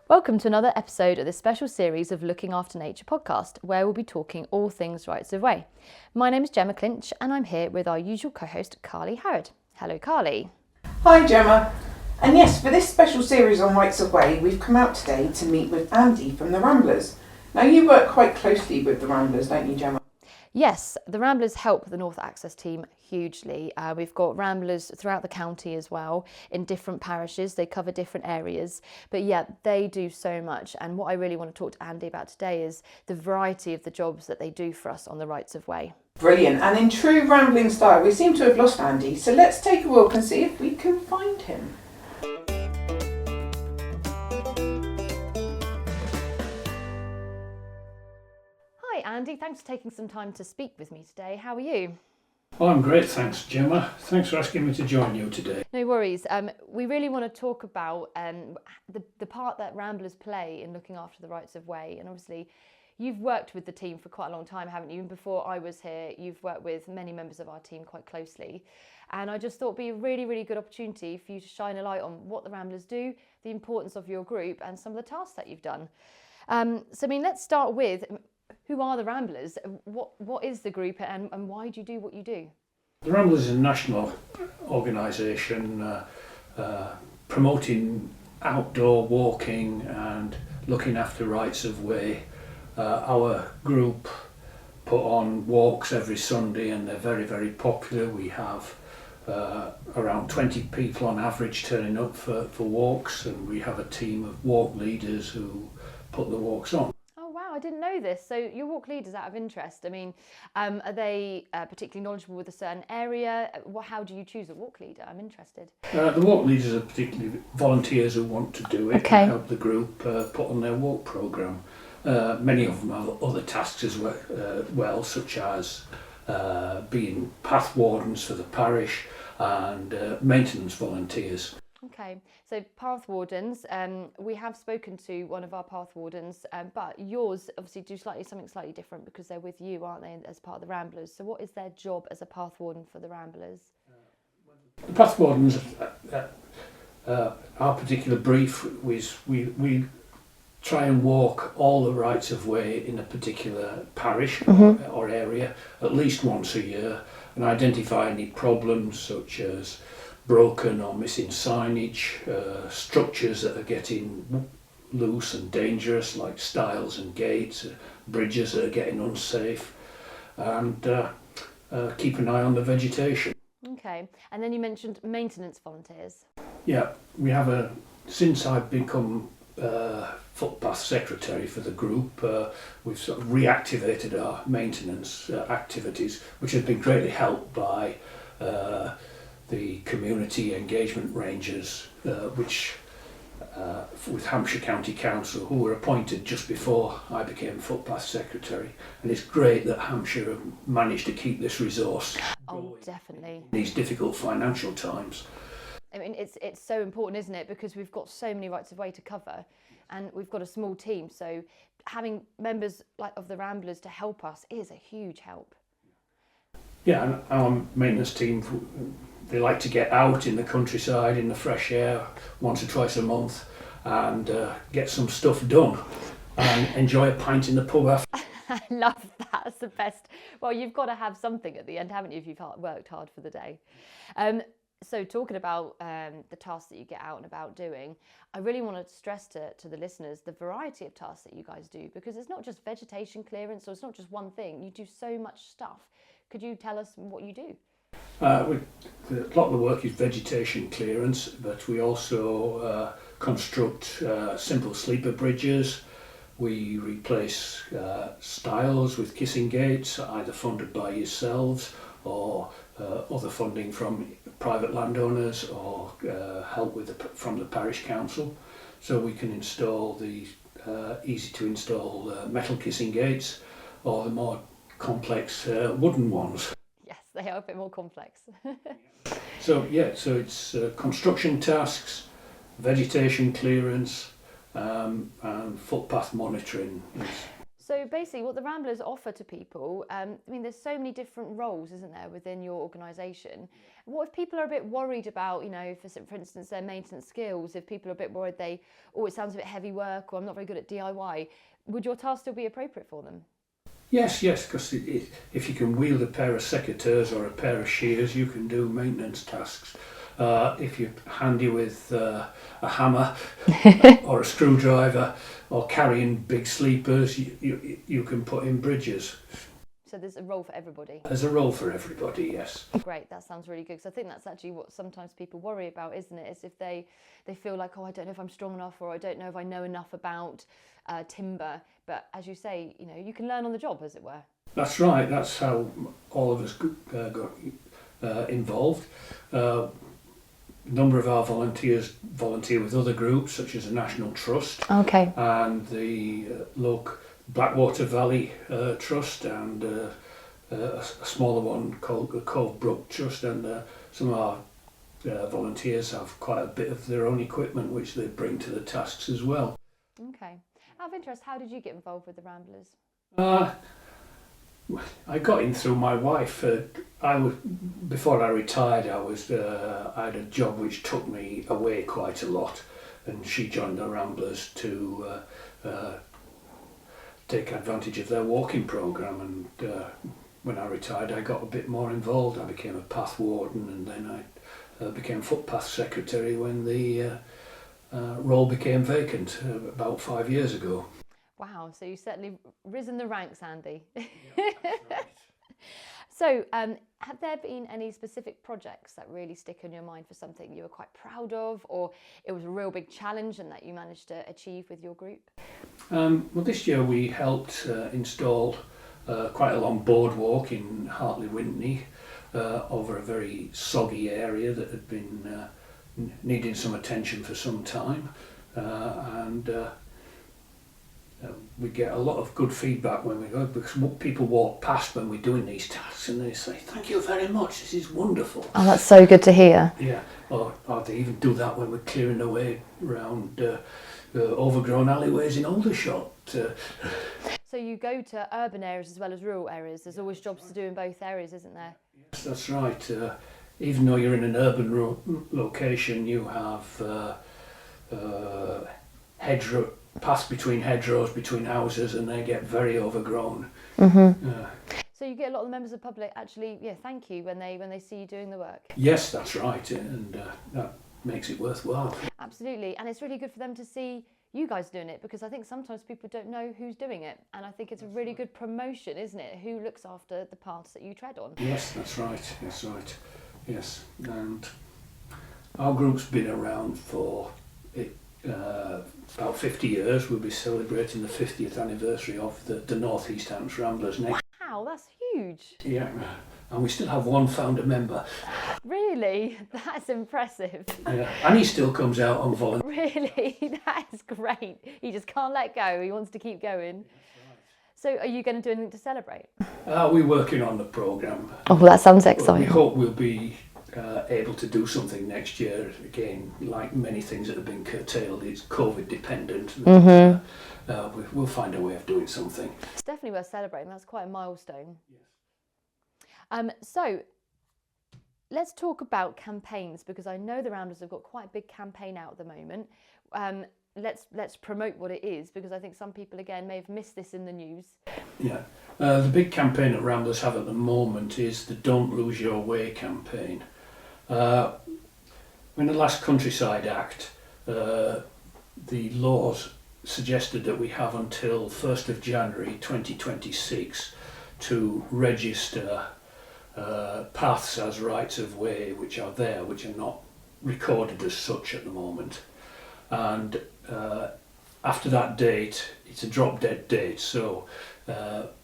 Welcome to another episode of this special series of Looking After Nature podcast, where we'll be talking all things rights of way. My name is Gemma Clinch and I'm here with our usual co-host Carly Harrod. Hello Carly. Hi Gemma. And yes, for this special series on rights of way, we've come out today to meet with Andy from the Ramblers. Now you work quite closely with the Ramblers, don't you, Gemma? Yes, the Ramblers help the North Access team hugely. We've got Ramblers throughout the county as well, in different parishes. They cover different areas. But yeah, they do so much. And what I really want to talk to Andy about today is the variety of the jobs that they do for us on the rights of way. Brilliant. And in true rambling style, we seem to have lost Andy. So let's take a walk and see if we can find him. Andy, thanks for taking some time to speak with me today. How are you? Oh, I'm great, thanks Gemma. Thanks for asking me to join you today. No worries. We really want to talk about the part that Ramblers play in looking after the rights of way. And obviously, you've worked with the team for quite a long time, haven't you? And before I was here, you've worked with many members of our team quite closely. And I just thought it'd be a really, really good opportunity for you to shine a light on what the Ramblers do, the importance of your group, and some of the tasks that you've done. Let's start with... who are the Ramblers? What is the group and why do you do what you do? The Ramblers is a national organisation promoting outdoor walking and looking after rights of way. Our group put on walks every Sunday and they're very, very popular. We have around 20 people on average turning up for walks, and we have a team of walk leaders who put the walks on. I didn't know this. So your walk leaders, out of interest, are they particularly knowledgeable with a certain area? How do you choose a walk leader? I'm interested. The walk leaders are particularly volunteers who want to do it and help the group put on their walk programme. Many of them have other tasks as well, such as being path wardens for the parish and maintenance volunteers. Okay, so path wardens, we have spoken to one of our path wardens, but yours obviously do something slightly different because they're with you, aren't they, as part of the Ramblers? So what is their job as a path warden for the Ramblers? The path wardens, our particular brief is we try and walk all the rights of way in a particular parish or area at least once a year and identify any problems such as broken or missing signage, structures that are getting loose and dangerous like stiles and gates, bridges that are getting unsafe, and keep an eye on the vegetation. Okay, and then you mentioned maintenance volunteers. Yeah, we have since I've become footpath secretary for the group, we've sort of reactivated our maintenance activities, which have been greatly helped by the community engagement rangers, which with Hampshire County Council, who were appointed just before I became footpath secretary, and it's great that Hampshire have managed to keep this resource going definitely in these difficult financial times. I mean, it's so important, isn't it? Because we've got so many rights of way to cover, and we've got a small team. So having members of the Ramblers to help us is a huge help. Yeah, and our maintenance team, they like to get out in the countryside in the fresh air once or twice a month and get some stuff done and enjoy a pint in the pub after. I love that. It's the best. Well, you've got to have something at the end, haven't you, if you've worked hard for the day. So talking about the tasks that you get out and about doing, I really want to stress to the listeners the variety of tasks that you guys do, because it's not just vegetation clearance, or it's not just one thing. You do so much stuff. Could you tell us what you do? A lot of the work is vegetation clearance, but we also construct simple sleeper bridges. We replace stiles with kissing gates, either funded by yourselves or other funding from private landowners or help from the parish council. So we can install the easy to install metal kissing gates or the more complex wooden ones. Yes, they are a bit more complex. So it's construction tasks, vegetation clearance, and footpath monitoring. So basically what the Ramblers offer to people, I mean, there's so many different roles, isn't there, within your organisation. What if people are a bit worried about, you know, for instance, their maintenance skills, if people are a bit worried it sounds a bit heavy work, or I'm not very good at DIY, would your task still be appropriate for them? Yes, because if you can wield a pair of secateurs or a pair of shears, you can do maintenance tasks. If you're handy with a hammer or a screwdriver or carrying big sleepers, you can put in bridges. So there's a role for everybody? There's a role for everybody, yes. Great, that sounds really good, because I think that's actually what sometimes people worry about, isn't it? Is if they feel like, oh, I don't know if I'm strong enough, or I don't know if I know enough about timber. But as you say, you know, you can learn on the job, as it were. That's right, that's how all of us got involved. A number of our volunteers volunteer with other groups, such as the National Trust Okay. and the local Blackwater Valley Trust, and a smaller one called the Cove Brook Trust, and some of our volunteers have quite a bit of their own equipment which they bring to the tasks as well. Okay. Out of interest, how did you get involved with the Ramblers? I got in through my wife. Before I retired, I had a job which took me away quite a lot, and she joined the Ramblers to take advantage of their walking programme, and when I retired I got a bit more involved. I became a path warden, and then I became footpath secretary when the role became vacant about 5 years ago. Wow, so you've certainly risen the ranks, Andy. Yeah, that's right. So, have there been any specific projects that really stick in your mind for something you were quite proud of, or it was a real big challenge and that you managed to achieve with your group? Well, this year we helped install quite a long boardwalk in Hartley Wintney over a very soggy area that had been needing some attention for some time, and we get a lot of good feedback when we go, because people walk past when we're doing these tasks and they say, "Thank you very much, this is wonderful." Oh, that's so good to hear. Yeah, or they even do that when we're clearing the way around overgrown alleyways in Aldershot. So you go to urban areas as well as rural areas. There's always jobs to do in both areas, isn't there? Yes, that's right. Even though you're in an urban location, you have hedgerow paths between hedgerows, between houses, and they get very overgrown. Mm-hmm. So you get a lot of the members of the public actually, thank you when they see you doing the work. Yes, that's right, and that makes it worthwhile. Absolutely, and it's really good for them to see you guys doing it, because I think sometimes people don't know who's doing it, and I think it's a really good promotion, isn't it? Who looks after the paths that you tread on? Yes, that's right. That's right. Yes, and our group's been around for about 50 years. We'll be celebrating the 50th anniversary of the North East Hants Ramblers next. Wow, that's huge. Yeah, and we still have one founder member. Really? That's impressive. Yeah, and he still comes out on volunteer. Really? That is great. He just can't let go. He wants to keep going. So are you going to do anything to celebrate? We're working on the programme. Oh, that sounds We exciting. hope we'll be able to do something next year. Again, like many things that have been curtailed, it's COVID dependent. Mm-hmm. We'll find a way of doing something. It's definitely worth celebrating. That's quite a milestone. Yes. So let's talk about campaigns, because I know the Ramblers have got quite a big campaign out at the moment. Let's promote what it is, because I think some people again may have missed this in the news. Yeah, the big campaign that Ramblers have at the moment is the Don't Lose Your Way campaign. In the last Countryside Act, the laws suggested that we have until 1st of January 2026 to register paths as rights of way which are there, which are not recorded as such at the moment. And after that date, it's a drop dead date, so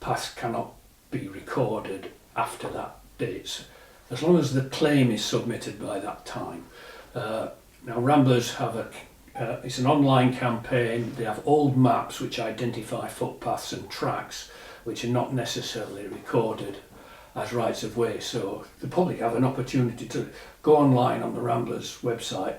paths cannot be recorded after that date, as long as the claim is submitted by that time. Now Ramblers have it's an online campaign. They have old maps which identify footpaths and tracks which are not necessarily recorded as rights of way, so the public have an opportunity to go online on the Ramblers website,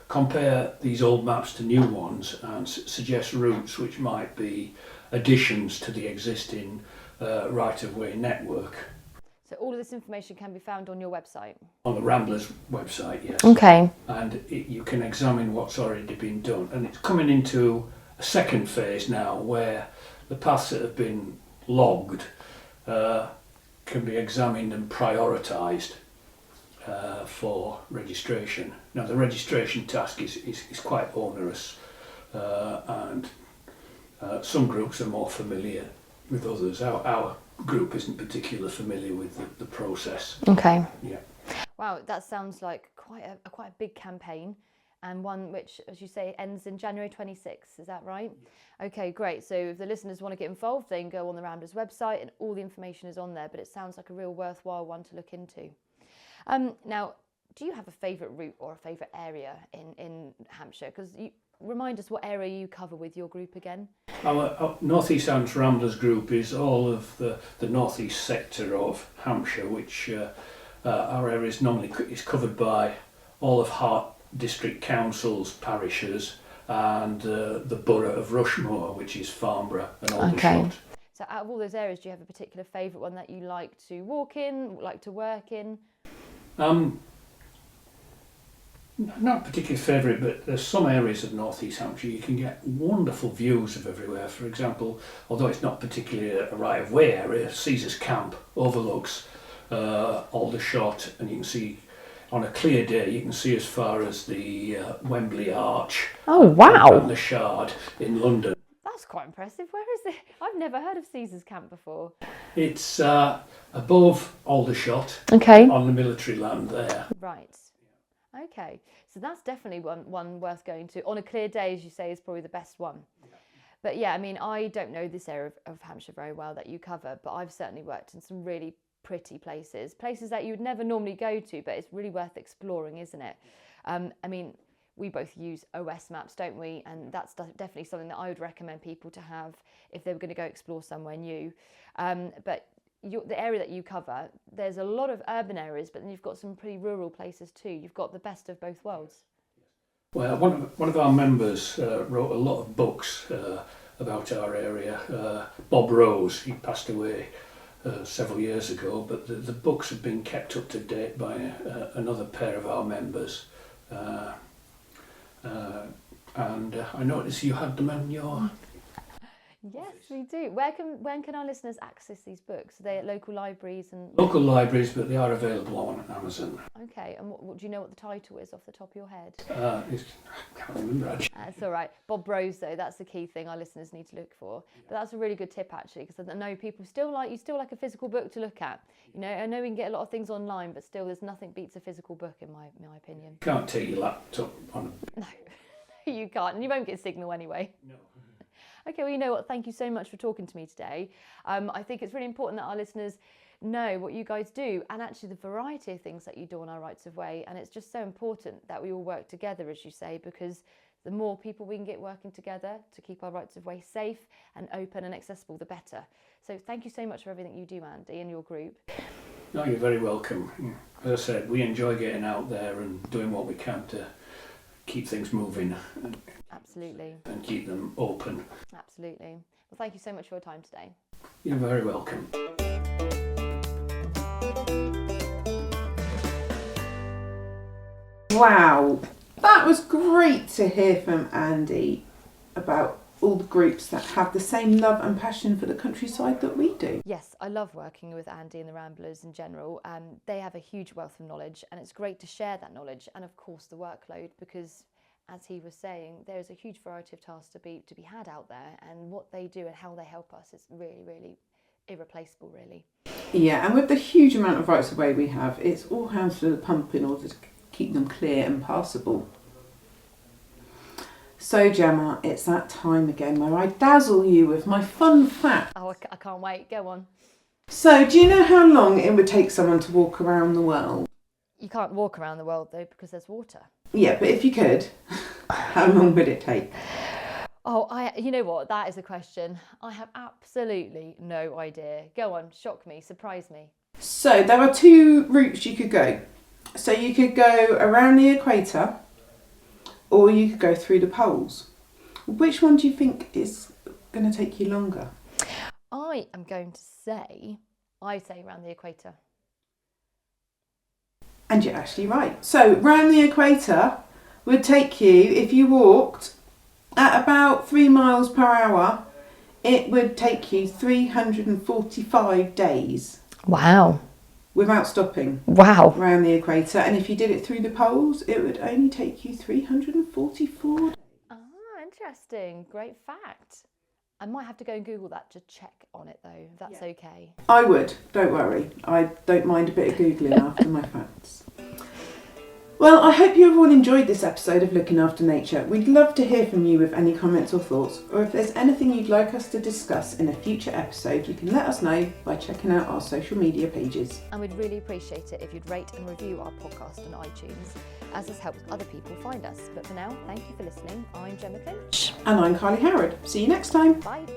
compare these old maps to new ones, and suggest routes which might be additions to the existing right-of-way network. So all of this information can be found on your website? On the Ramblers website, yes. Okay. And you can examine what's already been done. And it's coming into a second phase now where the paths that have been logged can be examined and prioritised for registration. Now the registration task is quite onerous, and some groups are more familiar with others. Our group isn't particularly familiar with the process. Okay. Yeah. Wow, that sounds like quite a big campaign, and one which, as you say, ends in January 26th. Is that right? Okay, great. So if the listeners want to get involved, they can go on the Ramblers website, and all the information is on there. But it sounds like a real worthwhile one to look into. Now, do you have a favourite route or a favourite area in Hampshire? Because you remind us what area you cover with your group again. Our North East Hampshire Ramblers group is all of the North East sector of Hampshire, which our area is covered by all of Hart District Council's parishes and the borough of Rushmore, which is Farnborough and Aldershot. Okay. So out of all those areas, do you have a particular favourite one that you like to walk in, like to work in? Not particularly favourite, but there's some areas of North East Hampshire you can get wonderful views of everywhere. For example, although it's not particularly a right-of-way area, Caesar's Camp overlooks Aldershot, and you can see on a clear day you can see as far as the Wembley Arch. Oh wow! And the Shard in London. That's quite impressive. Where is it? I've never heard of Caesar's Camp before. It's above Aldershot. Okay. On the military land there. Right. Okay, so that's definitely one worth going to. On a clear day, as you say, is probably the best one. But yeah, I mean, I don't know this area of Hampshire very well that you cover, but I've certainly worked in some really pretty places that you would never normally go to, but it's really worth exploring, isn't it? I mean, we both use OS maps, don't we? And that's definitely something that I would recommend people to have if they were going to go explore somewhere new. But the area that you cover, there's a lot of urban areas, but then you've got some pretty rural places too. You've got the best of both worlds. Well, one of our members wrote a lot of books about our area. Bob Rose, he passed away several years ago, but the books have been kept up to date by another pair of our members. And I noticed you had them on your... Yes, we do. When can our listeners access these books? Are they at local libraries? Local libraries, but they are available on Amazon. Okay, and what do you know what the title is off the top of your head? I can't remember actually. That's all right. Bob Rose, though, that's the key thing our listeners need to look for. But that's a really good tip, actually, because I know people still like a physical book to look at. You know, I know we can get a lot of things online, but still, there's nothing beats a physical book, in my opinion. You can't take your laptop on. No, you can't, and you won't get signal anyway. No. Okay, well, you know what? Thank you so much for talking to me today. I think it's really important that our listeners know what you guys do and actually the variety of things that you do on our rights of way. And it's just so important that we all work together, as you say, because the more people we can get working together to keep our rights of way safe and open and accessible, the better. So thank you so much for everything you do, Andy, and your group. No, you're very welcome. As I said, we enjoy getting out there and doing what we can to keep things moving. Absolutely. And keep them open. Absolutely. Well, thank you so much for your time today. You're very welcome. Wow, that was great to hear from Andy about all the groups that have the same love and passion for the countryside that we do. Yes, I love working with Andy and the Ramblers in general. They have a huge wealth of knowledge, and it's great to share that knowledge and, of course, the workload, because as he was saying, there's a huge variety of tasks to be had out there, and what they do and how they help us is really, really irreplaceable, really. Yeah, and with the huge amount of rights of way we have, it's all hands to the pump in order to keep them clear and passable. So Gemma, it's that time again where I dazzle you with my fun fact. Oh, I can't wait. Go on. So, do you know how long it would take someone to walk around the world? You can't walk around the world, though, because there's water. Yeah, but if you could, how long would it take? Oh, you know what? That is a question. I have absolutely no idea. Go on, shock me, surprise me. So, there are two routes you could go. So, you could go around the equator, or you could go through the poles. Which one do you think is going to take you longer? I am going to say, I say around the equator. And you're actually right. So round the equator would take you, if you walked at about 3 miles per hour, it would take you 345 days. Wow. Without stopping. Wow. Around the equator. And if you did it through the poles, it would only take you 344 days. Ah, interesting. Great fact. I might have to go and Google that to check on it though, if that's okay. I would, don't worry. I don't mind a bit of Googling after my facts. Well, I hope you have all enjoyed this episode of Looking After Nature. We'd love to hear from you with any comments or thoughts, or if there's anything you'd like us to discuss in a future episode, you can let us know by checking out our social media pages. And we'd really appreciate it if you'd rate and review our podcast on iTunes, as this helps other people find us. But for now, thank you for listening. I'm Gemma Clinch. And I'm Carly Howard. See you next time. Bye.